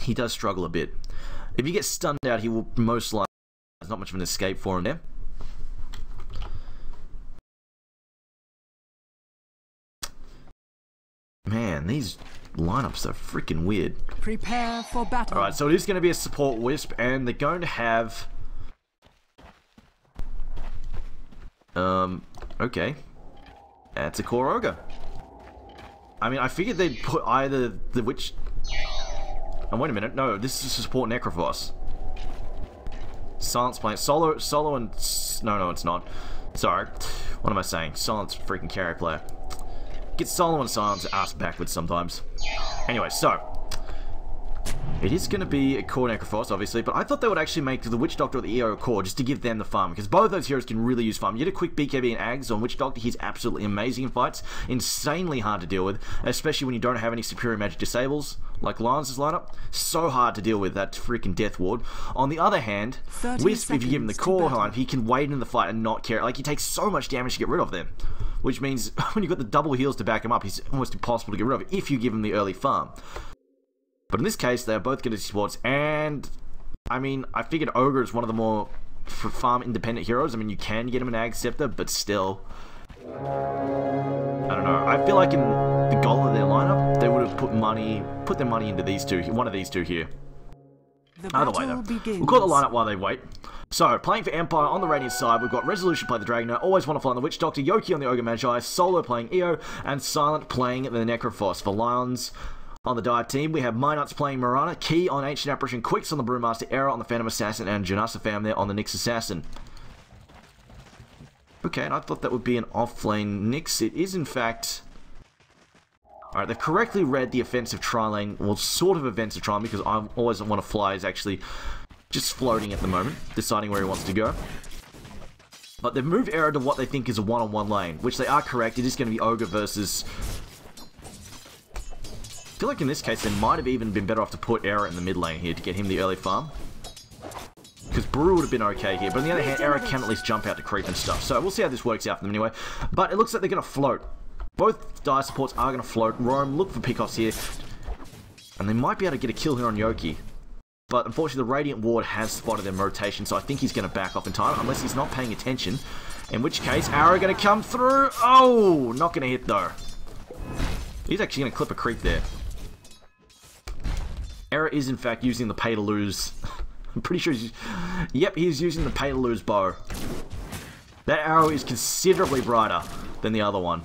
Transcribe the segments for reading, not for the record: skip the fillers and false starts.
he does struggle a bit. If he gets stunned out, he will most likely... There's not much of an escape for him there. Man, these lineups are freaking weird. Prepare for battle. Alright, so it is going to be a support Wisp, and they're going to have... Okay. That's a core Ogre. I mean, I figured they'd put either the Witch... Oh, wait a minute. No, this is support Necrophos. Silence playing... Solo and... No, it's not. Sorry. What am I saying? Silence freaking carry player. Get Solo and Silence ass backwards sometimes. Anyway, so... It is going to be a core Necrophos, obviously, but I thought they would actually make the Witch Doctor or the EO core just to give them the farm, because both those heroes can really use farm. You get a quick BKB and Ags on Witch Doctor, he's absolutely amazing in fights, insanely hard to deal with, especially when you don't have any superior magic disables, like Lajons' lineup. So hard to deal with, that freaking Death Ward. On the other hand, Wisp, if you give him the core line, he can wait in the fight and not care. Like, he takes so much damage to get rid of them, which means when you've got the double heals to back him up, he's almost impossible to get rid of if you give him the early farm. But in this case, they're both going to supports, and I mean, I figured Ogre is one of the more farm independent heroes. I mean, you can get him an Ag Scepter, but still, I don't know. I feel like in the goal of their lineup, they would have put their money into these two, one of these two here. Either way, though, we'll call the lineup while they wait. So, playing for Empire on the Radiant side, we've got Resolution play the Dragoner, Always Want to Fly on the Witch Doctor, Yoki on the Ogre Magi, Solo playing EO, and Silent playing the Necrophos. For Lions. On the dive team, we have Minuts playing Mirana, Key on Ancient Apparition, Quicks on the Brewmaster, Error on the Phantom Assassin, and Janusafam there on the Nyx Assassin. Okay, and I thought that would be an off-lane Nyx. It is, in fact... Alright, they've correctly read the offensive tri-lane, well, sort of offensive tri-lane, because I always want to fly is actually just floating at the moment, deciding where he wants to go. But they've moved Error to what they think is a one-on-one lane, which they are correct. It is going to be Ogre versus... I feel like in this case, they might have even been better off to put Error in the mid lane here to get him the early farm. Because Brew would have been okay here, but on the other hand, Error can at least jump out to creep and stuff. So we'll see how this works out for them anyway. But it looks like they're going to float. Both Dire supports are going to float. Roam, look for pickoffs here. And they might be able to get a kill here on Yoki. But unfortunately, the Radiant Ward has spotted them rotation, so I think he's going to back off in time, unless he's not paying attention. In which case, Arrow going to come through. Oh, not going to hit though. He's actually going to clip a creep there. Error is in fact using the pay to lose. I'm pretty sure he's... Yep, he's using the pay to lose bow. That arrow is considerably brighter than the other one.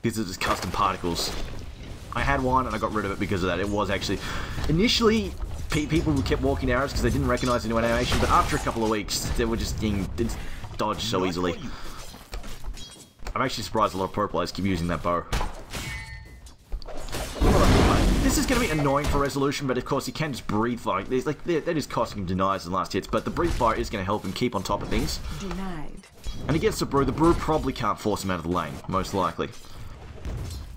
Because it's custom particles. I had one and I got rid of it because of that. It was actually... Initially, people kept walking arrows because they didn't recognize the new animation, but after a couple of weeks, they were just getting dodged so easily. I'm actually surprised a lot of pro players keep using that bow. This is going to be annoying for Resolution, but of course he can just breathe fire. That is costing him denies in the last hits, but the breathe fire is going to help him keep on top of things. Denied. And against the Brew probably can't force him out of the lane, most likely.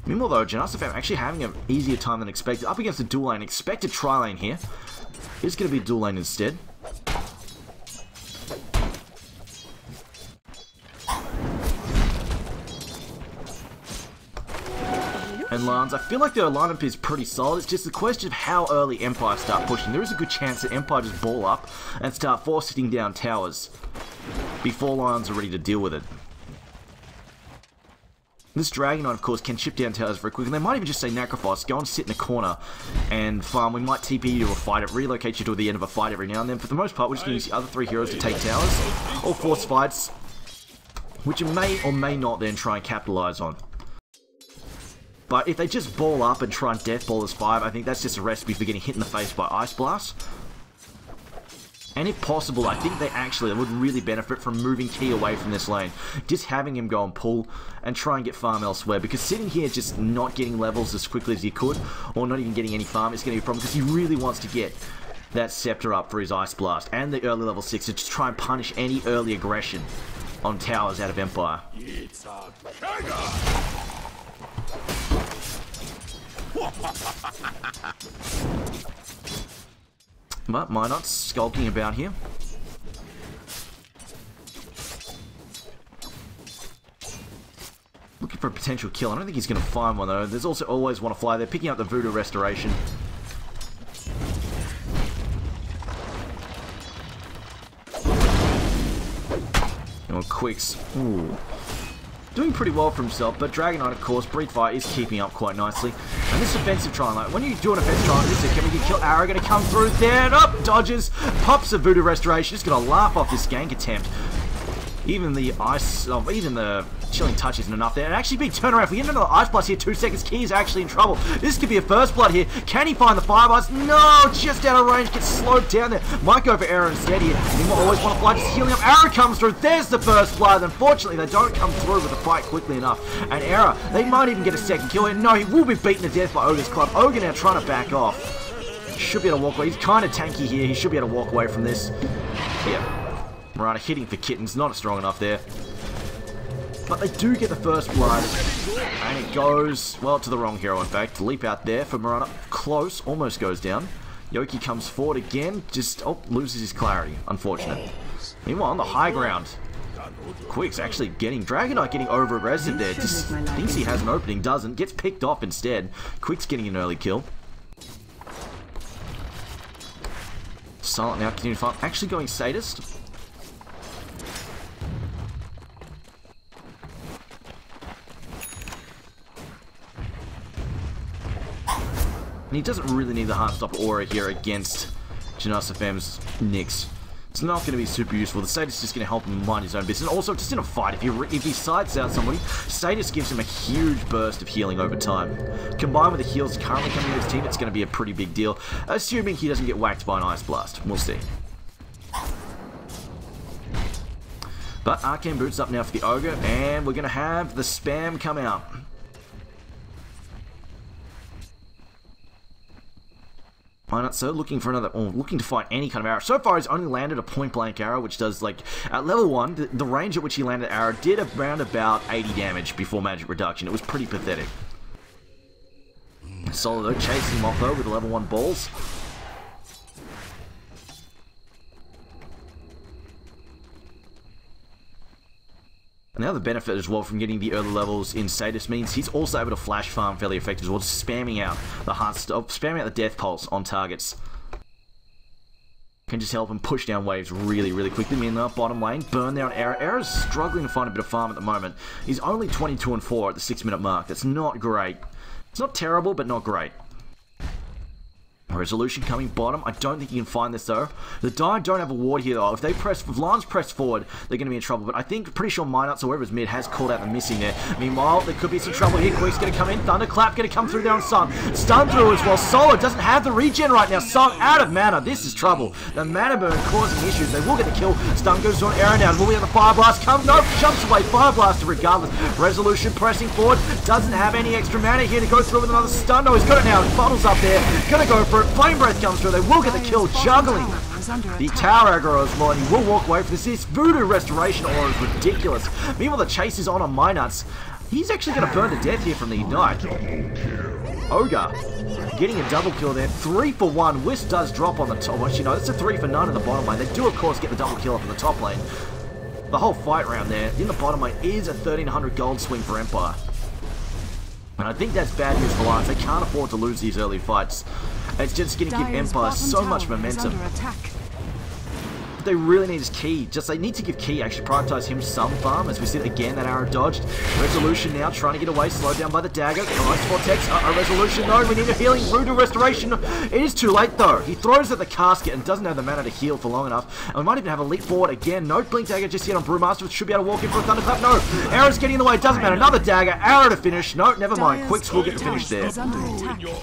Meanwhile though, Janusafam actually having an easier time than expected. Up against the dual lane, expected tri-lane here. It's going to be a dual lane instead. And Lance, I feel like their lineup is pretty solid. It's just a question of how early Empire start pushing. There is a good chance that Empire just ball up and start forcing down towers before Lions are ready to deal with it. This Dragon Knight, of course, can chip down towers very quick, and they might even just say Necrophos, go and sit in a corner and farm. We might TP you to a fight, relocate you to the end of a fight every now and then. For the most part, we're just going to use the other three heroes to take towers, or force fights, which you may or may not then try and capitalize on. But if they just ball up and try and death ball as 5, I think that's just a recipe for getting hit in the face by Ice Blast. And if possible, I think they would really benefit from moving Key away from this lane. Just having him go and pull and try and get farm elsewhere. Because sitting here just not getting levels as quickly as he could, or not even getting any farm, is going to be a problem. Because he really wants to get that Scepter up for his Ice Blast and the early level 6 to just try and punish any early aggression on towers out of Empire. It's a But Minot's skulking about here. Looking for a potential kill. I don't think he's going to find one though. There's also Always Want to Fly there, picking up the Voodoo Restoration. Quicks. Ooh. Doing pretty well for himself, but Dragonite, of course, Breathe Fire is keeping up quite nicely. And this defensive try, like, when you do an offensive try, this is going to get kill. Arrow going to come through there, up, dodges, pops a Voodoo Restoration, just going to laugh off this gank attempt. Even the ice, even the chilling touch isn't enough there. And actually being turned around, if we get another Ice Blast here, 2 seconds, Key is actually in trouble. This could be a first blood here. Can he find the Fire Blast? No, just out of range, gets slowed down there. Might go for Arrow instead here. He will always want to fly, just healing up. Arrow comes through, there's the first blood. Unfortunately, they don't come through with the fight quickly enough. And Arrow, they might even get a second kill here. No, he will be beaten to death by Ogre's Club. Ogre now trying to back off. Should be able to walk away. He's kind of tanky here. He should be able to walk away from this. Yeah. Marana hitting for kittens, not strong enough there. But they do get the first blood, and it goes, well, to the wrong hero, in fact. Leap out there for Marana. Close, almost goes down. Yoki comes forward again, just, loses his clarity. Unfortunate. Meanwhile, on the high ground, Quick's actually Dragonite getting over-aggressive there. Just thinks he has an opening, doesn't. Gets picked off instead. Quick's getting an early kill. Silent now, continuing fight. Actually going Sadist. And he doesn't really need the Heartstopper aura here against Janus FM's Nyx. It's not going to be super useful. The Sadist is just going to help him mind his own business. And also, just in a fight, if he sides out somebody, Sadist gives him a huge burst of healing over time. Combined with the heals currently coming to his team, it's going to be a pretty big deal. Assuming he doesn't get whacked by an Ice Blast. We'll see. But Arcane Boots up now for the Ogre, and we're going to have the spam come out. So looking for another, looking to fight any kind of arrow. So far, he's only landed a point-blank arrow, which does, like, at level 1, the range at which he landed the arrow did around about 80 damage before magic reduction. It was pretty pathetic. Solo, though, chasing him off, though, with the level 1 balls. And the other benefit as well from getting the early levels in Sadist means he's also able to flash farm fairly effectively as well, just spamming out the death pulse on targets. Can just help him push down waves really, really quickly. Meanwhile, bottom lane, burn down Arrow. Arrow's struggling to find a bit of farm at the moment. He's only 22 and 4 at the 6-minute mark. That's not great. It's not terrible, but not great. Resolution coming bottom. I don't think you can find this though. The Dive don't have a ward here though. If Lions press forward, they're going to be in trouble. But I think, pretty sure Minuts or whoever's mid has called out the missing there. Meanwhile, there could be some trouble here. Quick's going to come in. Thunderclap going to come through there on Sun. Stun through as well. Solo doesn't have the regen right now. Sun out of mana. This is trouble. The mana burn causing issues. They will get the kill. Stun goes on Arrow now. Will we have the Fire Blast come? No, jumps away. Fire Blaster regardless. Resolution pressing forward. Doesn't have any extra mana here to go through with another stun. No, he's got it now. Funnels up there. Going to go for it. Flame Breath comes through. They will get the kill, juggling the tower aggro as well, and he will walk away from this. This Voodoo Restoration aura is ridiculous. Meanwhile, the chase is on Minuts. He's actually going to burn to death here from the Ignite. Ogre getting a double kill there. 3 for 1. Wisp does drop on the top. Well, you know, it's a 3 for none in the bottom lane. They do, of course, get the double kill up in the top lane. The whole fight round there in the bottom lane is a 1,300 gold swing for Empire. And I think that's bad news for Lions. They can't afford to lose these early fights. It's just going to give Empire so much momentum. What they really need is Key. They need to give Key, actually prioritize him some farm. As we see again, that arrow dodged. Resolution now trying to get away, slowed down by the dagger. Nice Vortex. Resolution, no, we need a healing. Voodoo Restoration. It is too late though. He throws at the casket and doesn't have the mana to heal for long enough. And we might even have a leap forward again. No Blink Dagger just yet on Brewmaster, which should be able to walk in for a Thunderclap. No, Arrow's getting in the way. Doesn't matter. Another dagger. Arrow to finish. No, never mind. Quicks will get the finish there.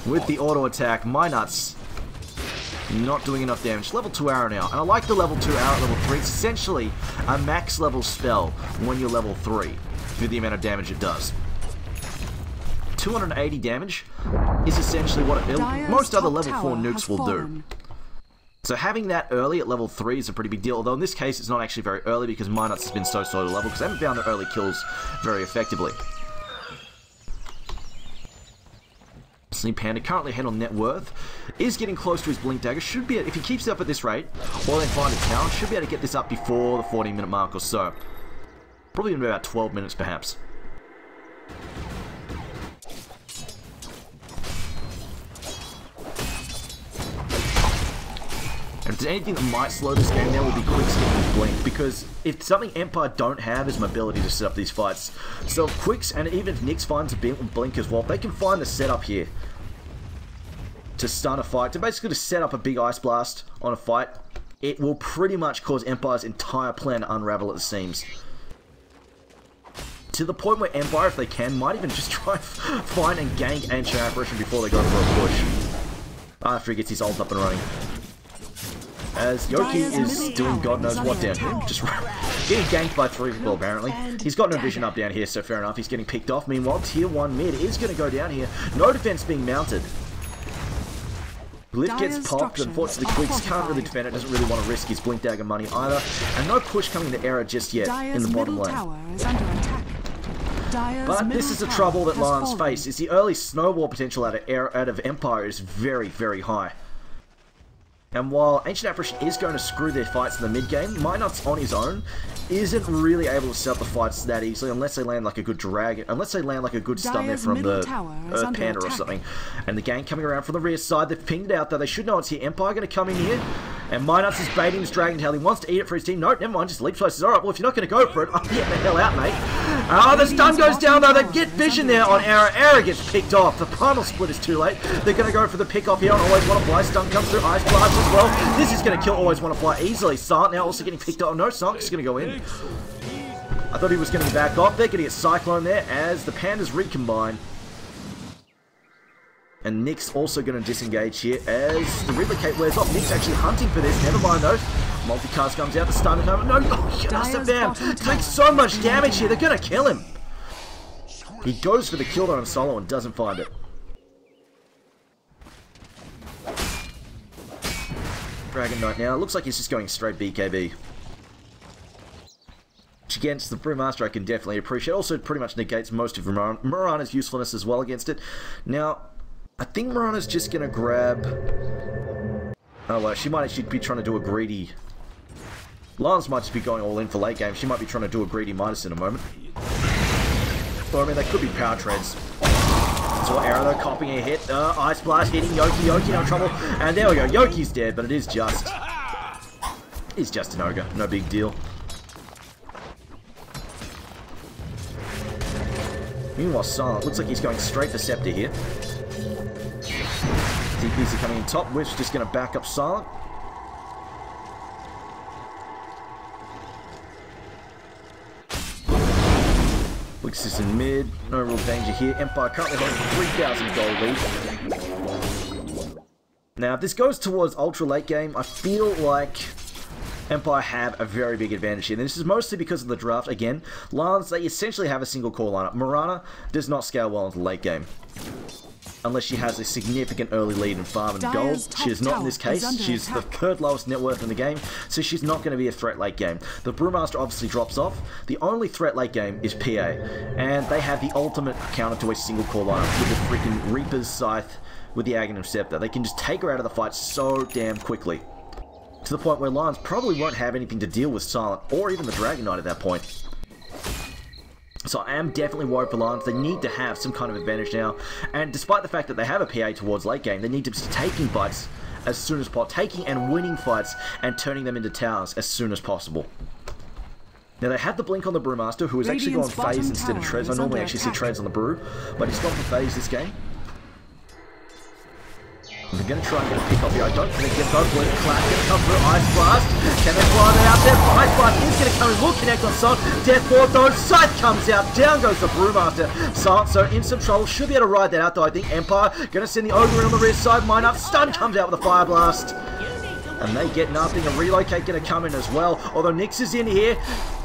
With the auto attack, Minuts not doing enough damage. Level 2 arrow now. And I like the level 2 arrow at level 3. It's essentially a max level spell when you're level 3 for the amount of damage it does. 280 damage is essentially what most other level 4 nukes will do. So having that early at level 3 is a pretty big deal. Although in this case it's not actually very early because Minuts has been so slow to level because they haven't found the early kills very effectively. Sleep Panda, currently ahead on net worth, is getting close to his Blink Dagger. Should be, if he keeps it up at this rate, or they find a town, should be able to get this up before the 14-minute mark or so. Probably in about 12 minutes, perhaps. And if there's anything that might slow this game down, will be quick skip and blink, because if something Empire don't have is mobility to set up these fights. So if Quicks, and even if Nyx finds a blink as well, if they can find the setup here to stun a fight, to basically to set up a big Ice Blast on a fight, it will pretty much cause Empire's entire plan to unravel at the seams. To the point where Empire, if they can, might even just try find and gank Ancient Apparition before they go for a push. After he gets his ult up and running. As Yoki is doing God knows what down here. Just getting ganked by 3 people apparently. He's got no vision up down here, so fair enough. He's getting picked off. Meanwhile, tier 1 mid is going to go down here. No defense being mounted. Glyph gets popped, but unfortunately Quicks can't really defend it, doesn't really want to risk his Blink Dagger money either. And no push coming to Era just yet in the bottom lane. But this is the trouble that Lajons face, is the early snowball potential out of Empire is very, very high. And while Ancient Apparition is going to screw their fights in the mid game, Minot's on his own isn't really able to set up the fights that easily unless they land like a good dragon, unless they land like a good stun there from the Earth Panda or something. And the gang coming around from the rear side, they've pinged it out though, they should know it's here. Empire going to come in here, and Minots is baiting this dragon tail. He wants to eat it for his team. No, never mind, just leaps close. Alright, well if you're not going to go for it, I'm getting the hell out, mate. Oh, the stun goes down though, they get vision there on Era. Era gets picked off. The primal split is too late. They're going to go for the pick off here on Always Wanna Fly. Stun comes through, Ice Blast as well. This is going to kill Always Wanna Fly easily. Silent now also getting picked up. No, Silent's just going to go in. I thought he was going to be back off. They're going to get Cyclone there as the Pandas recombine. And Nyx also going to disengage here as the Replicate wears off. Nyx actually hunting for this. Never mind though. Multicast comes out. The stun comes. No, just a bam. Takes so much damage here. They're going to kill him. He goes for the kill on him solo and doesn't find it. Dragon Knight now. It looks like he's just going straight BKB. Which against the Brewmaster I can definitely appreciate. Also pretty much negates most of Mirana's usefulness as well against it. Now, I think Mirana's just going to grab... Oh well, she might actually be trying to do a greedy... Lajons might just be going all in for late game. She might be trying to do a greedy Midas in a moment. Well, I mean, they could be power treads. So Era though, copying a hit. Ice Blast hitting Yoki. Yoki no trouble. And there we go. Yoki's dead, but it is just... He's just an ogre. No big deal. Meanwhile, Silent looks like he's going straight for Scepter here. TPs are coming in top. Whiff's just going to back up Silent. Wix is in mid. No real danger here. Empire currently holding 3,000 gold lead. Now, if this goes towards ultra late game, I feel like Empire have a very big advantage here. And this is mostly because of the draft. Again, Lajons, they essentially have a single core lineup. Mirana does not scale well into late game. Unless she has a significant early lead in farm and gold. She is not in this case. She's the third lowest net worth in the game, so she's not going to be a threat late game. The Brewmaster obviously drops off. The only threat late game is PA. And they have the ultimate counter to a single core lineup with the freaking Reaper's Scythe with the Aghanim Scepter. They can just take her out of the fight so damn quickly. To the point where Lajons probably won't have anything to deal with Silent or even the Dragon Knight at that point. So I am definitely worried for Lajons. They need to have some kind of advantage now. And despite the fact that they have a PA towards late game, they need to be taking fights as soon as possible. Taking and winning fights and turning them into towers as soon as possible. Now they have the blink on the Brewmaster, who is actually going phase instead of Treads. I normally actually see Treads on the Brew, but he's gone for phase this game. They're going to try and get a pick off here. I don't think they get both. Blink Clap going to come through. Ice Blast. Can they fly it out there? Ice Blast is going to come in. Will connect on Silent. Death Board though. Scythe comes out. Down goes the Brewmaster. Silent so in some trouble. Should be able to ride that out though. I think Empire going to send the Ogre in on the rear side. Mine up. Stun comes out with a Fire Blast. And they get nothing. A Relocate going to come in as well. Although Nyx is in here.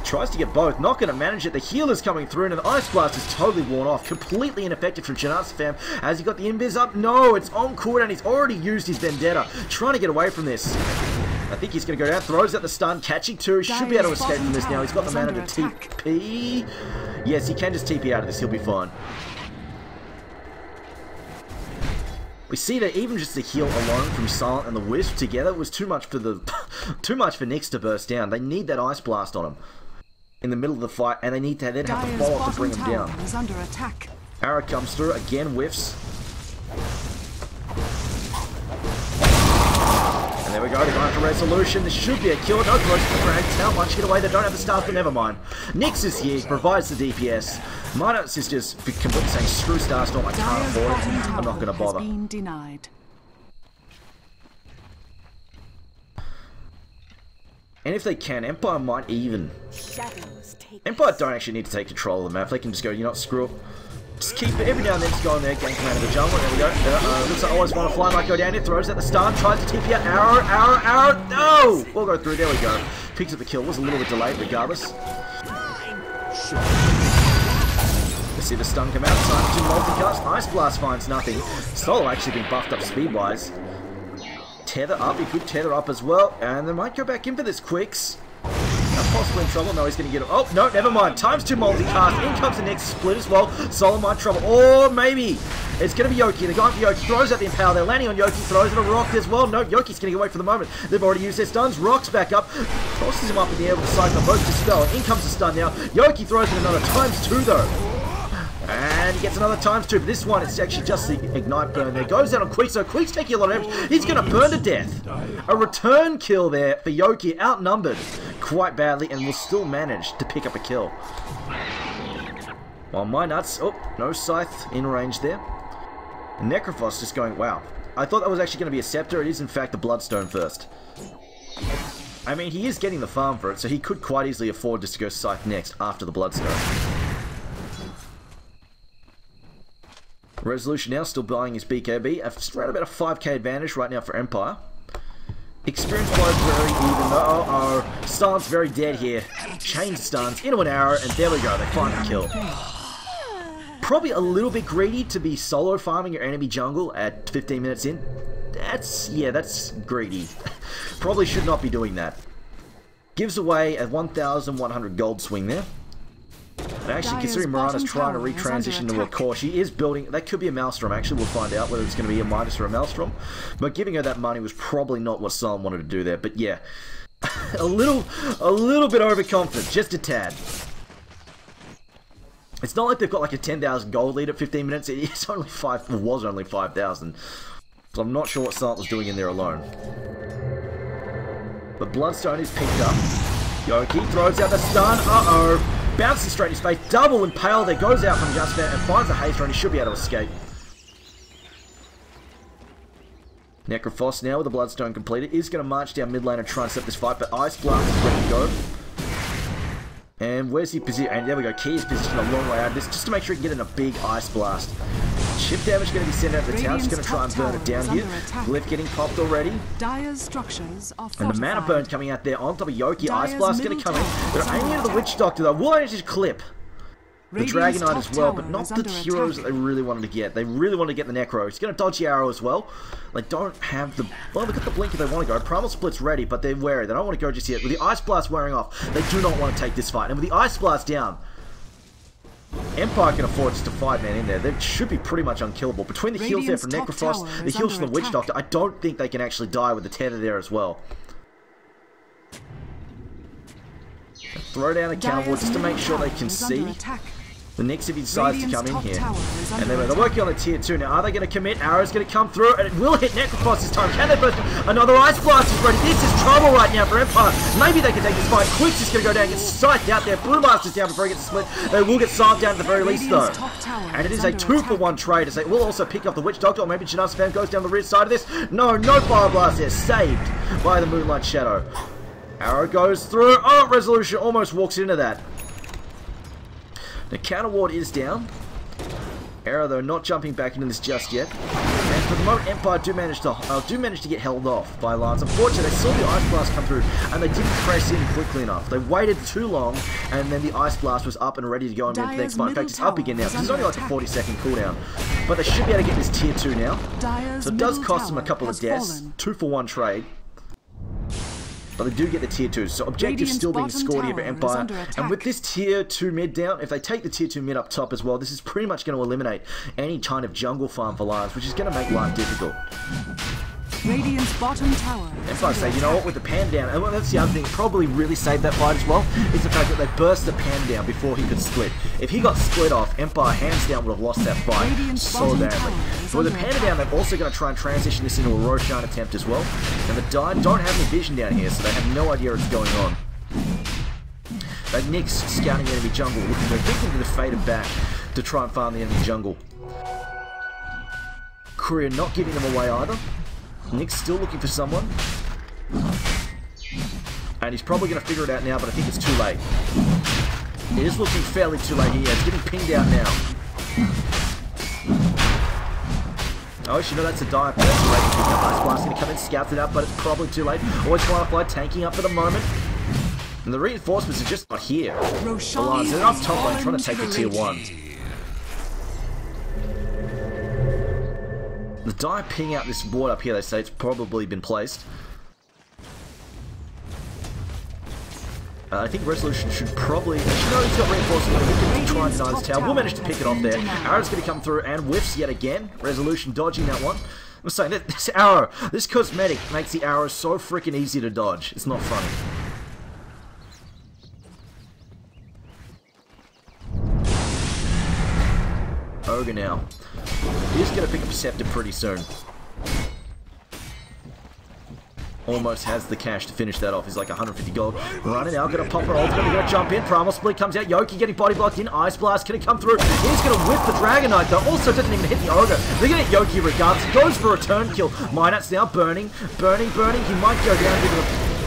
Tries to get both. Not going to manage it. The healer's coming through. And the Ice Blast is totally worn off. Completely ineffective from Janat's fam. Has he got the invis up? No. It's on cooldown. He's already used his Vendetta. Trying to get away from this. I think he's going to go down. Throws out the stun. Catching two. Should be able to escape from this now. He's got the mana to TP. Yes, he can just TP out of this. He'll be fine. We see that even just the heal alone from Silent and the Wisp together was too much for the Nyx to burst down. They need that Ice Blast on him in the middle of the fight, and they need to then have the follow-up to bring him down. Arrow comes through, again whiffs. And there we go. go. They're going for resolution. This should be a kill. No close to the drags. How much get away? They don't have the stars, but never mind. Nyx is here. Provides the DPS. Minus is just completely saying, screw Starstorm. I can't afford it. I'm not going to bother. Been denied. And if they can, Empire might even... Empire don't actually need to take control of the map. They can just go, you know what, screw it. Just keep it every now and then, just go in there, gank him out of the jungle. There we go. Looks like I always want to fly, might go down here, throws at the stun, tries to TP out, arrow, no! We'll go through, there we go. Picks up the kill, was a little bit delayed regardless. Let's see the stun come out, time to multicast, Ice Blast finds nothing. Solo actually been buffed up speed-wise. Tether up, he could tether up as well, and they might go back in for this Quicks. Possibly in trouble. No, he's going to get it. Oh, no, never mind. Times 2 multicast. In comes the next split as well. Solo might trouble. Or maybe it's going to be Yoki. They're going for Yoki. Throws out the Empower. They're landing on Yoki. Throws at a rock as well. No, Yoki's going to get away for the moment. They've already used their stuns. Rocks back up. Tosses him up in the air with a Cyclone Boat Dispel. In comes the stun now. Yoki throws it another times 2 though. And he gets another times 2, but this one, it's actually just the Ignite Burn there. Goes out on Queeks, so Queeks taking a lot of damage. He's going to burn to death. A return kill there for Yoki, outnumbered quite badly, and will still manage to pick up a kill. While my nuts, oh, no Scythe in range there. And Necrophos just going, wow. I thought that was actually going to be a Scepter. It is, in fact, a Bloodstone first. I mean, he is getting the farm for it, so he could quite easily afford just to go Scythe next after the Bloodstone. Resolution now still buying his BKB. Around about a 5k advantage right now for Empire. Experience wise very even though. Stan's very dead here. Chain stans into an arrow, and there we go. They find the kill. Probably a little bit greedy to be solo farming your enemy jungle at 15 minutes in. That's greedy. Probably should not be doing that. Gives away a 1,100 gold swing there. And actually, considering Mirana's trying to retransition to a core, she is building... That could be a Maelstrom, actually. We'll find out whether it's going to be a Midas or a Maelstrom. But giving her that money was probably not what Silent wanted to do there. But yeah, a little bit overconfident, just a tad. It's not like they've got like a 10,000 gold lead at 15 minutes. It's only was only 5,000. So I'm not sure what Silent was doing in there alone. But Bloodstone is picked up. Yoki throws out the stun. Uh-oh. Bounces straight in his face. Double Impale there. Goes out from just there and finds a haste run. He should be able to escape. Necrophos now with the Bloodstone completed is going to march down mid lane and try and set this fight. But Ice Blast is ready to go. And where's he positioned? And there we go. Key is positioned a long way out of this just to make sure he can get in a big Ice Blast. Chip damage going to be sent out of the town. Just going to try and burn it down here. Glyph getting popped already. Dire's structures are and the mana burn coming out there on top of Yoki. Ice Blast going to come in. They're aiming into the Witch Doctor though. Will they just clip the Dragon Knight as well, but not the heroes that they really wanted to get. They really wanted to get the Necro. He's going to dodge the arrow as well. They don't have the... Well, they've got the Blink if they want to go. Primal Split's ready, but they're wary. They don't want to go just yet. With the Ice Blast wearing off, they do not want to take this fight. And with the Ice Blast down, Empire can afford just a 5-man in there. They should be pretty much unkillable. Between the heals there from Necrophos, the heals from the Witch Doctor, I don't think they can actually die with the tether there as well. Throw down a counter ward just to make sure they can see. The Nyx if he decides to come in here. And they're working on the tier 2 now. Are they going to commit? Arrow's going to come through, and it will hit Necrophos this time. Can they burst? Another Ice Blast is ready. This is trouble right now for Empire. Maybe they can take this fight. Quick's just going to go down, get Scythed out there. Blue Master's down before he gets split. They will get Silent down at the very least, though. And it is a 2-for-1 trade, as they will also pick up the Witch Doctor, or maybe Janus Spam goes down the rear side of this. No Fire Blast there. Saved by the Moonlight Shadow. Arrow goes through. Oh, Resolution almost walks into that. The counter ward is down. Arrow though not jumping back into this just yet. And for the moment, Empire do manage to get held off by Lajons. Unfortunately, they saw the Ice Blast come through and they didn't press in quickly enough. They waited too long, and then the Ice Blast was up and ready to go and move the next fight. In fact, it's up again now. It's only like a 40-second cooldown, but they should be able to get this tier 2 now. So it does cost them a couple of deaths. 2-for-1 trade. But they do get the tier 2, so objectives still being scored here for Empire. And with this tier 2 mid down, if they take the tier 2 mid up top as well, this is pretty much going to eliminate any kind of jungle farm for Lajons, which is going to make life difficult. Radiant's bottom tower. Empire say, you know what, with the pan down, and that's the other thing, probably really saved that fight as well, is the fact that they burst the pan down before he could split. If he got split off, Empire hands down would have lost that fight so badly. But with the pan down, they're also going to try and transition this into a Roshan attempt as well. And the Dyne don't have any vision down here, so they have no idea what's going on. But Nick's scouting enemy jungle, looking to think into the faded back to try and farm the enemy jungle. Courier not giving them away either. Nick's still looking for someone. And he's probably going to figure it out now, but I think it's too late. It is looking fairly too late here. It's getting pinged out now. Oh, you know that's a dire person. Ice Blast going to come in, scouts it up, but it's probably too late. Always Firefly tanking up for the moment. And the reinforcements are just not here. Lajons, they're up top lane trying to take the tier 1. The die ping out this board up here, they say it's probably been placed. I think Resolution should probably... Actually, no, he's got reinforcement. He can try and deny this tower. We'll manage to pick it off there. Arrow's going to come through and whiffs yet again. Resolution dodging that one. I'm saying that this arrow, this cosmetic makes the arrow so freaking easy to dodge. It's not funny. Ogre now. He's going to pick up Scepter pretty soon. Almost has the cash to finish that off. He's like 150 gold. Running now, going to pop her ult, going to jump in. Primal Split comes out. Yoki getting body blocked in. Ice Blast going to come through. He's going to whip the Dragon Knight though. Also doesn't even hit the Ogre. They're going to hit Yoki regardless. He goes for a turn kill. Minot's now burning. Burning. He might go down into the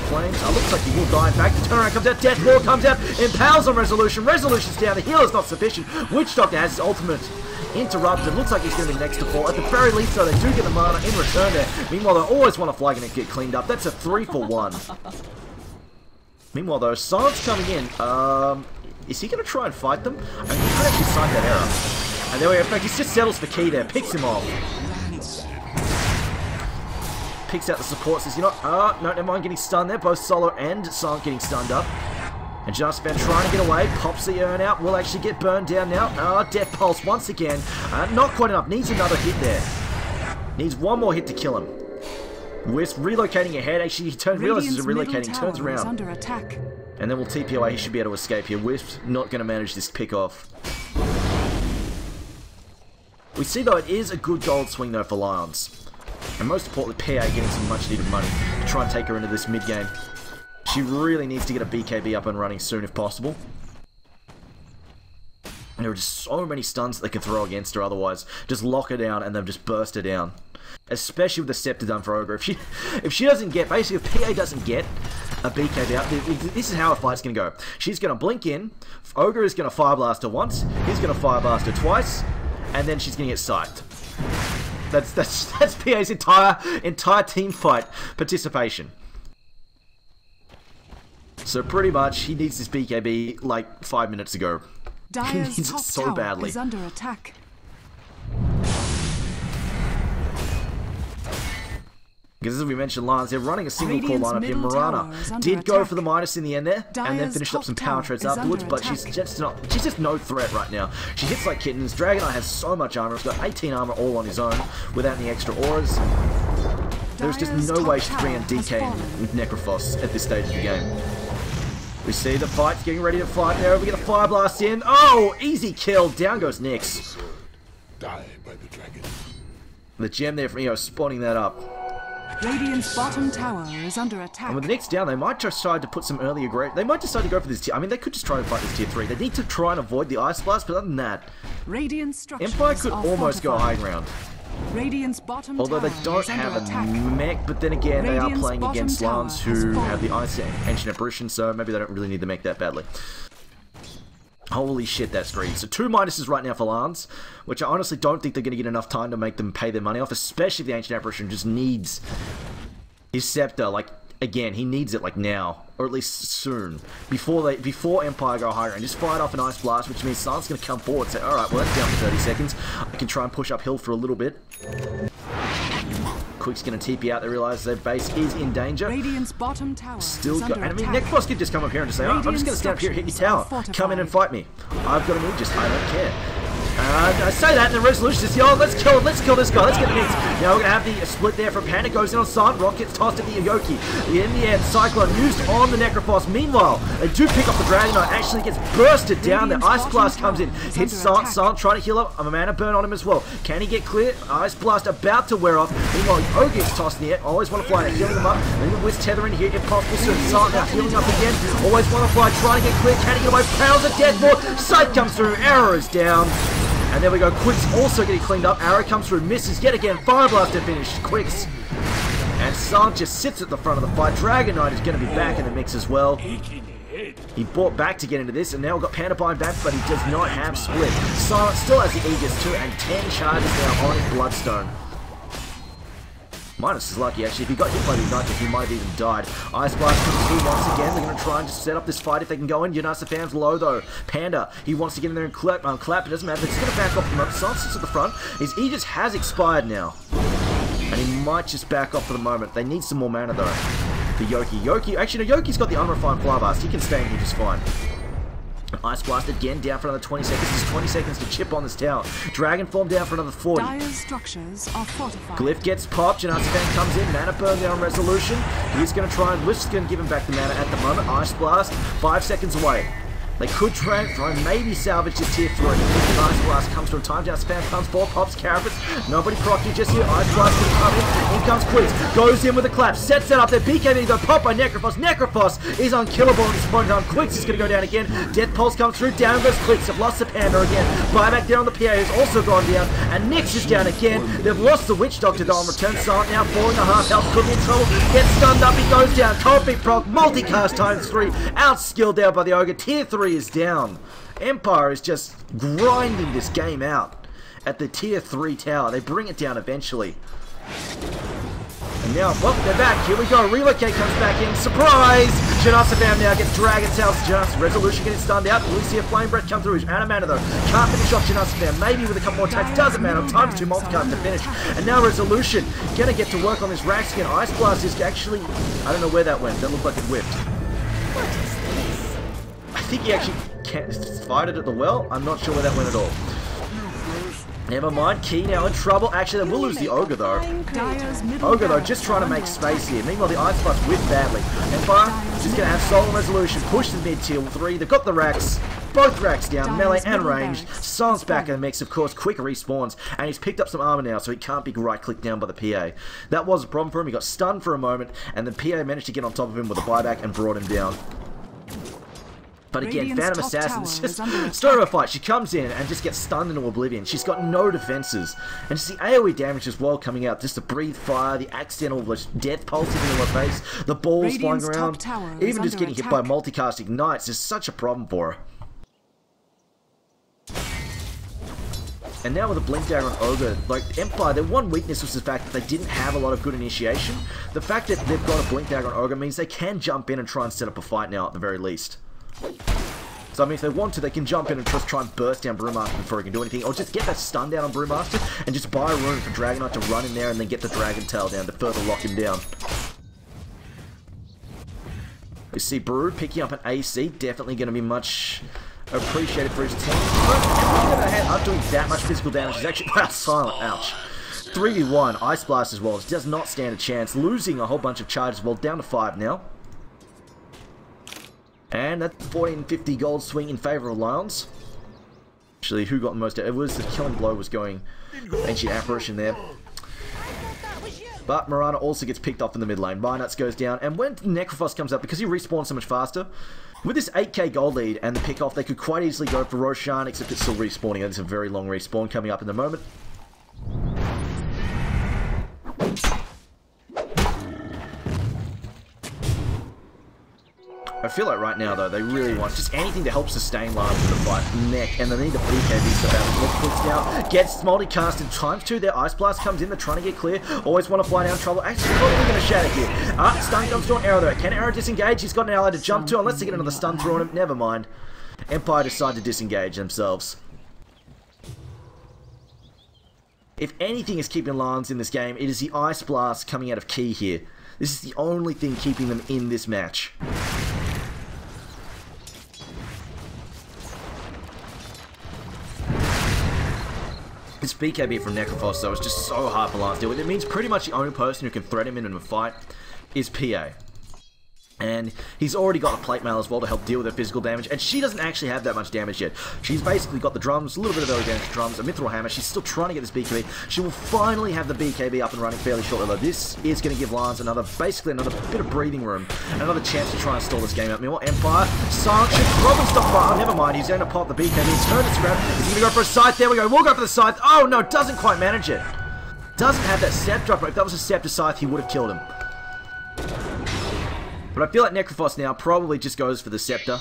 flames. Oh, looks like he will die. In fact, the turnaround comes out. Death Ball comes out. Impales on Resolution. Resolution's down. The healer's not sufficient. Witch Doctor has his ultimate interrupted. Looks like he's going to be next to fall. At the very least, though, they do get the mana in return there. Meanwhile, they always want to flag and get cleaned up. That's a 3-for-1. Meanwhile, though, Silence coming in. Is he going to try and fight them? I mean, he could actually cite that error. And there we go. In fact, he just settles for key there. Picks him off. Picks out the support. Says, you know, no, never mind getting stunned there. Both Solo and Silent getting stunned up. And just about trying to get away, pops the urn out, will actually get burned down now. Death Pulse once again. Not quite enough, needs another hit there. Needs one more hit to kill him. Wisp relocating ahead, actually he realizes he's relocating, turns around. Under attack. And then we'll TP away, he should be able to escape here. Wisp not going to manage this pick off. We see though it is a good gold swing though for Lajons. And most importantly, PA getting some much needed money to try and take her into this mid game. She really needs to get a BKB up and running soon if possible. And there are just so many stuns that they can throw against her otherwise. Just lock her down and then just burst her down. Especially with the Scepter done for Ogre. If she doesn't get, basically if PA doesn't get a BKB out, this is how a fight's going to go. She's going to blink in, Ogre is going to Fire Blast her once, he's going to Fire Blast her twice, and then she's going to get psyched. That's PA's entire team fight participation. So pretty much, he needs this BKB like 5 minutes ago. He needs it so badly. Is under attack. Because as we mentioned, Lajons, they're running a single core lineup here. Mirana did go for the minus in the end there, and then finished up some power trades afterwards, but she's just no threat right now. She hits like kittens. Dragon Knight has so much armor. He's got 18 armor all on his own without any extra auras. There's just no way she's bringing DK with Necrophos at this stage of the game. We see the fight's getting ready to fight there. We get a Fire Blast in. Oh, easy kill. Down goes Nyx. Die by the dragon. The gem there from EO spawning that up. Radiant's bottom tower is under attack. And with the Nyx down, they might decide to put some earlier grade. They might decide to go for this tier. I mean, they could just try and fight this tier 3. They need to try and avoid the Ice Blast, but other than that, Empire could almost go high ground. Radiant's bottom although they don't have a mech, but then again, they are playing against Lajons who have the Ice Ancient Apparition, so maybe they don't really need the mech that badly. Holy shit, that's greedy. So 2 minuses right now for Lajons, which I honestly don't think they're going to get enough time to make them pay their money off, especially if the Ancient Apparition just needs his Scepter. Like, again, he needs it like now, or at least soon, before Empire go higher, and just fight off an Ice Blast, which means Silent's going to come forward and say, alright, well that's down for 30 seconds. I can try and push uphill for a little bit. Quick's going to TP out. They realise their base is in danger. Radiant's bottom tower still got. And I mean, Necrophos could just come up here and just say, oh, I'm just going to stand up here, hit your tower. Come in and fight me. I've got an Aegis. I don't care. I say that, and the resolution is, yo, let's kill this guy, let's get Nix. Now we're going to have the split there from Panda, goes in on Silent Rock, gets tossed at the Yoki. In the end, Cyclone used on the Necrophos. Meanwhile, they do pick up the Dragon Knight, actually gets bursted down there. Ice Blast comes in, hits Silent, trying to heal up. A mana burn on him as well. Can he get clear? Ice Blast about to wear off. Meanwhile, Ogre gets tossed in the air. Always want to fly, healing them up. And even with tethering here, if possible, soon. Silent now healing up again. Always want to fly, trying to get clear. Can he get away? Pounds of death more. Sight comes through, Arrow is down. And there we go, Quicks also getting cleaned up. Arrow comes through, misses yet again. Fire Blaster finished, Quicks. And Silent just sits at the front of the fight. Dragon Knight is going to be back in the mix as well. He bought back to get into this, and now we've got Panda buying back, but he does not have Split. Silent still has the Aegis too, and 10 charges now on his Bloodstone. Minus is lucky, actually. If he got hit by the Ignite, he might have even died. Ice Blast comes through once again. They're going to try and just set up this fight if they can go in. Yunasa low, though. Panda, he wants to get in there and clap. It doesn't matter. He's going to back off from up. Silence sits at the front. His Aegis has expired now. And he might just back off for the moment. They need some more mana, though. The Yoki. Actually, no, Yoki's got the Unrefined Fly Blast. He can stay in here just fine. Ice Blast again, down for another 20 seconds. There's 20 seconds to chip on this tower. Dragon Form down for another 40. Dire's structures are fortified. Glyph gets popped. Janathan comes in. Mana burn down Resolution. He's going to try and Glyph's going to give him back the mana at the moment. Ice Blast, 5 seconds away. They could try and maybe salvage this tier 3. Ice Blast comes from time down, spam comes 4, pops, Carapets. Nobody proc you just here. Ice Blast going to come in. In comes Quicks. Goes in with a clap. Sets that up there. BKB though. Pop by Necrophos. Necrophos is unkillable at this point in time. Quicks is going to go down again. Death Pulse comes through. Down goes Quicks. They've lost the Panda again. Buyback down on the PA has also gone down. And Nyx is down again. They've lost the Witch Doctor though on return. Silent now 4.5 health. Could be in trouble. Gets stunned up. He goes down. Can't be proc. Multicast times 3. Outskilled out by the Ogre. Tier 3 is down. Empire is just grinding this game out at the tier 3 tower. They bring it down eventually. And now, well, they're back. Here we go. Relocate comes back in. Surprise! Janasabam now gets Dragon's House. Just Resolution getting stunned out. Lucia Flame Breath come through. He's out of mana though. Can't finish off Janasabam. Maybe with a couple more attacks. Doesn't matter. Times 2 multicast to finish. And now Resolution gonna get to work on this rack skin. Ice Blast is actually, I don't know where that went. That looked like it whipped. I think he actually fired it at the well. I'm not sure where that went at all. Never mind. Key now in trouble. Actually, they will lose the Ogre though. Ogre though, just trying to make space here. Meanwhile, the Ice Blast whipped badly. Empire just going to have Soul Resolution. Push the mid tier 3. They've got the racks. Both racks down, melee and ranged. Silence back in the mix, of course. Quick respawns, and he's picked up some armor now, so he can't be right-clicked down by the PA. That was a problem for him. He got stunned for a moment, and the PA managed to get on top of him with a buyback and brought him down. But again, Phantom Assassin's just start of a fight. She comes in and just gets stunned into oblivion. She's got no defenses. And just the AoE damage as well coming out. Just the breathe fire, the accidental death pulse into her face, the balls flying around. Even just getting hit by multicast ignites is such a problem for her. And now with a Blink Dagger on Ogre, like Empire, their one weakness was the fact that they didn't have a lot of good initiation. The fact that they've got a Blink Dagger on Ogre means they can jump in and try and set up a fight now at the very least. So I mean, if they want to, they can jump in and just try and burst down Brewmaster before he can do anything, or just get that stun down on Brewmaster and just buy a rune for Dragon Knight to run in there and then get the Dragon Tail down to further lock him down. We see Brew picking up an AC, definitely going to be much appreciated for his team. But not doing that much physical damage. He's actually Silent. Ouch. 3v1, Ice Blast as well. It does not stand a chance. Losing a whole bunch of charges as well. Down to 5 now. And that 1450 gold swing in favour of Lajons. Actually, who got the most? It was the killing blow was going Ancient Apparition there. But Mirana also gets picked off in the mid lane. Bynuts goes down, and when Necrophos comes up, because he respawns so much faster, with this 8k gold lead and the pick off, they could quite easily go for Roshan, except it's still respawning. It's a very long respawn coming up in the moment. I feel like right now, though, they really want just anything to help sustain Lajons in the fight. Neck, and they need the BKB stuff out. Neck clicks now, gets multicast in times 2. Their Ice Blast comes in, they're trying to get clear. Always want to fly down trouble. Actually, probably going to shatter here. Stun comes to an Arrow, though. Can Arrow disengage? He's got an ally to jump to, unless they get another stun through on him. Never mind. Empire decide to disengage themselves. If anything is keeping Lajons in this game, it is the Ice Blast coming out of Key here. This is the only thing keeping them in this match. This BKB from Necrophos, though, is just so hard for Lance to deal with. It means pretty much the only person who can threat him in a fight is PA. And he's already got a plate mail as well to help deal with the physical damage. And she doesn't actually have that much damage yet. She's basically got the drums, a little bit of early damage drums, a mithril hammer. She's still trying to get this BKB. She will finally have the BKB up and running fairly shortly, though. This is going to give Lance basically another bit of breathing room. Another chance to try and stall this game out. Meanwhile, Empire, Silent should probably stop fire. Oh, never mind. He's going to pop the BKB. Turn it around. He's going to go for a scythe. There we go. We'll go for the scythe. Oh, no. Doesn't quite manage it. Doesn't have that scepter. If that was a scepter scythe, he would have killed him. But I feel like Necrophos now probably just goes for the Scepter.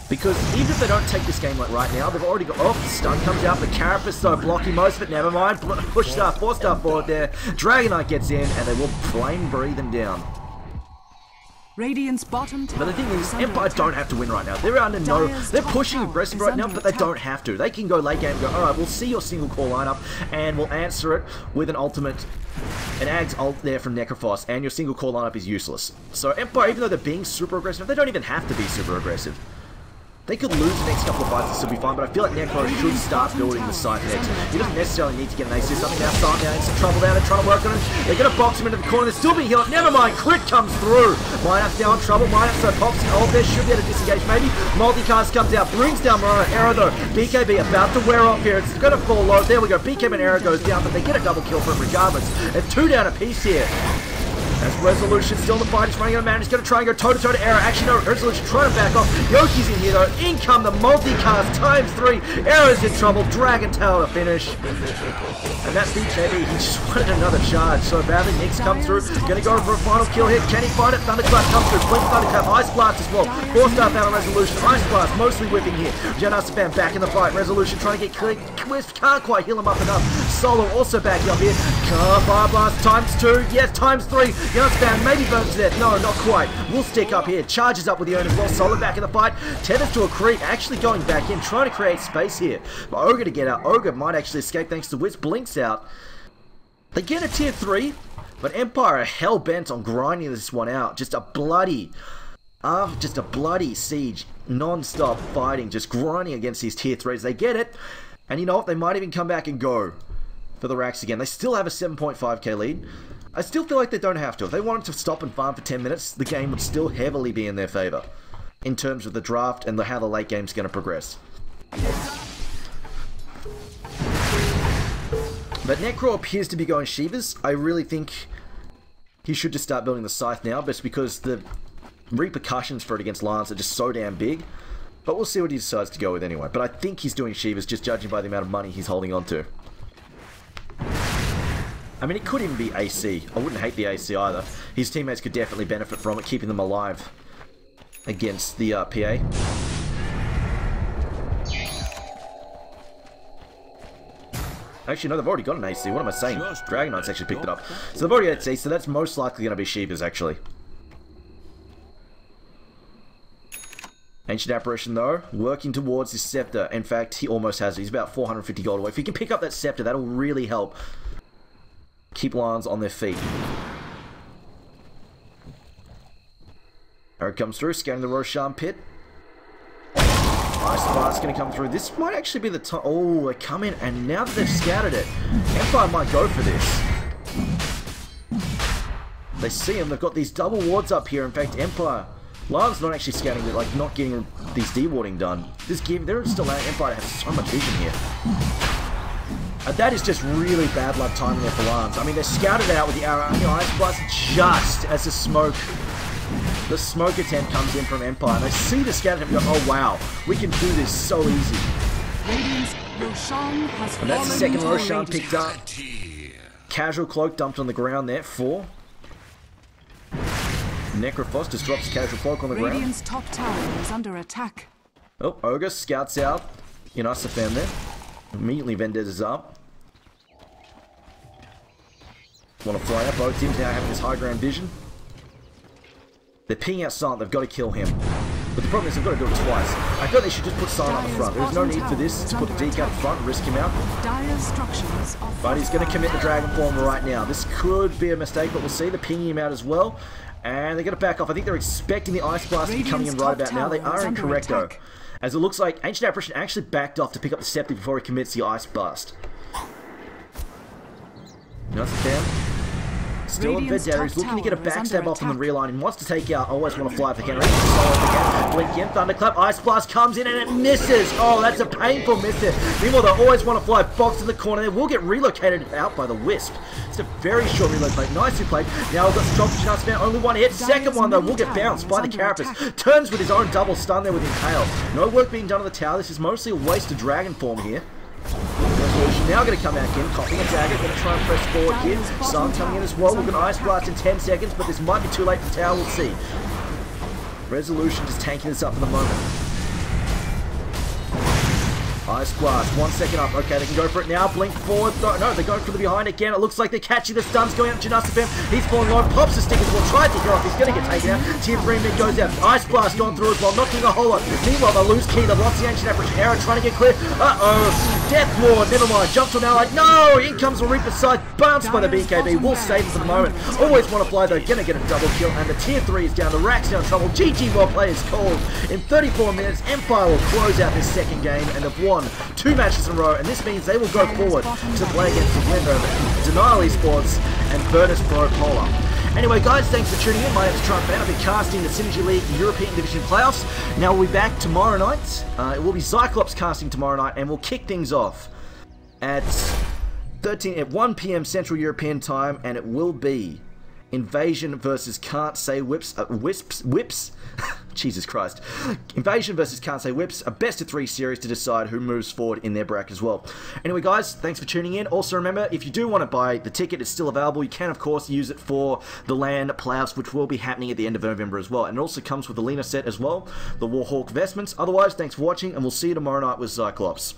Because even if they don't take this game like right now, they've already got... Oh, the stun comes out. The Carapace, though, blocking most of it. Never mind. Push star, 4-star forward there. Dragonite gets in, and they will flame breathe them down. Radiant's bottom tower. But the thing is, Empire don't have to win right now. They're under no... They're pushing aggressive right now, but they don't have to. They can go late game and go, alright, we'll see your single core lineup, and we'll answer it with an ultimate... An Ag's ult there from Necrophos, and your single core lineup is useless. So Empire, even though they're being super aggressive, they don't even have to be super aggressive. They could lose the next couple of fights and still be fine, but I feel like Necro should start building the site next. He doesn't necessarily need to get an ace. There's something now, Silent now in some trouble there. They're trying to work on him. They're going to box him into the corner. They're still being healed. Never mind, crit comes through. Minus now in trouble. Minus so pops the ult there. Should be able to disengage maybe. Multicast comes out, brings down Morona. Arrow though. BKB about to wear off here. It's going to fall low. There we go. BKB and Arrow goes down, but they get a double kill for him regardless. It's 2 down a piece here. As Resolution still in the fight, he's running out of mana, he's going to try and go toe-to-toe to Arrow. Actually, no, Resolution trying to back off. Yoki's in here, though. In come the multicast, ×3. Arrow's in trouble. Dragon Tail to finish. And that's BKB. He just wanted another charge so badly. Nyx comes through. Going to go for a final kill hit. Can he find it? Thunderclap comes through. Blink Thunderclap. Ice Blast as well. 4-star battle Resolution. Ice Blast mostly whipping here. Janasafan back in the fight. Resolution trying to get clear. Can't quite heal him up enough. Solo also back up here. Fire Blast ×2. Yes, ×3. Janasafan maybe burns to death. No, not quite. We'll stick up here. Charges up with the Urn as well. Solo back in the fight. Tethers to a creep. Actually going back in. Trying to create space here. But Ogre to get out. Ogre might actually escape thanks to Witch. Blinks out. They get a tier 3. But Empire are hell-bent on grinding this one out. Just a bloody siege. Non-stop fighting. Just grinding against these tier 3s. They get it. And you know what? They might even come back and go for the racks again. They still have a 7.5k lead. I still feel like they don't have to. If they wanted to stop and farm for 10 minutes, the game would still heavily be in their favor in terms of the draft and how the late game's going to progress. But Necro appears to be going Shivas. I really think he should just start building the Scythe now, just because the repercussions for it against Lance are just so damn big. But we'll see what he decides to go with anyway. But I think he's doing Shivas, just judging by the amount of money he's holding on to. I mean, it could even be AC. I wouldn't hate the AC either. His teammates could definitely benefit from it, keeping them alive against the PA. Actually, no, they've already got an AC. What am I saying? Dragonite's actually picked it up. So they've already got AC, so that's most likely going to be Shivas, actually. Ancient Apparition, though, working towards his Scepter. In fact, he almost has it. He's about 450 gold away. If he can pick up that Scepter, that'll really help keep Lions on their feet. Arrow comes through, scanning the Roshan pit. Ice Blast going to come through. This might actually be the time. Oh, they come in, and now that they've scattered it, Empire might go for this. They see him. They've got these double wards up here. In fact, Empire, Lions not actually scouting it, like not getting these dewarding done. They're still out. Empire have so much vision here. That is just really bad luck timing there for Lance. I mean, they scouted it out with the arrow. You know, Ice Blast just as the smoke attempt comes in from Empire. And they see the scout attempt and go, oh wow, we can do this so easy. And that's the second Roshan picked up. Casual Cloak dumped on the ground there for Necrophos. Just drops Casual Cloak on the ground. Radiant's top tower is under attack. Oh, Ogre scouts out. Janasafan there. Immediately Vendettas up. Want to fly up. Both teams now having this high ground vision. They're pinging out Silent. They've got to kill him. But the problem is they've got to do it twice. I thought they should just put Silent up the front. There's no need for this to put the DK up front and risk him out. But he's going to commit the Dragon Form right now. This could be a mistake, but we'll see. They're pinging him out as well. And they're going to back off. I think they're expecting the Ice Blast to be coming in right about now. They are incorrect though. As it looks like Ancient Apparition actually backed off to pick up the Scepter before he commits the Ice Blast. That's Cam. Still in Radiant's Vendetta. He's top looking to get a tower is backstab under off on the attack. rear line. He wants to take out. Always want to fly for Henry. Solid again. Blink in. Thunderclap. Ice Blast comes in and it misses. Oh, that's a painful miss there. Meanwhile, they always want to fly. Box in the corner there. Will get relocated out by the Wisp. It's a very short relocate. Nicely played. Now we've got Strong Janus Fan. Only one hit. Second one, though, will get bounced by the Carapace. Turns with his own double stun there with Impale. No work being done on the tower. This is mostly a waste of Dragon Form here. Resolution now going to come out again, copying a dagger, going to try and press forward here. Sun coming in as well, we're going to Ice Blast in 10 seconds, but this might be too late for tower, we'll see. Resolution just tanking this up for the moment. Ice Blast, 1 second up. Okay, they can go for it now. Blink forward. No, they're going for the behind again. It looks like they're catching the stuns going out to Janusifim. He's falling low. Pops the stick as well. Tries to heal off. He's going to get taken out. Tier 3 mid goes out. Ice Blast going through as well. Not doing a whole lot. Meanwhile, they lose key. They've lost the ancient average. Hera trying to get clear. Uh-oh. Death Lord. Never mind. Jumps on now like, no! In comes the Reaper side. Bounced by the BKB. We'll save him for the moment. Always want to fly though. Going to get a double kill. And the Tier 3 is down. The Rack's down trouble. GG well played is called. In 34 minutes, Empire will close out this second game. And they've won 2 matches in a row, and this means they will go forward to play against the winner of Denial Esports and Virtus Pro Polar. Anyway, guys, thanks for tuning in. My name is Trump Fan. I'll be casting the Synergy League European Division Playoffs. Now we'll be back tomorrow night. It will be Cyclops casting tomorrow night, and we'll kick things off at 1 p.m. Central European Time, and it will be Invasion versus Can't Say Whips. Jesus Christ. Invasion versus Can't Say Whips, a best of 3 series to decide who moves forward in their bracket as well. Anyway, guys, thanks for tuning in. Also, remember, if you do want to buy the ticket, it's still available. You can, of course, use it for the LAN playoffs, which will be happening at the end of November as well. And it also comes with the Lena set as well, the Warhawk vestments. Otherwise, thanks for watching, and we'll see you tomorrow night with Cyclops.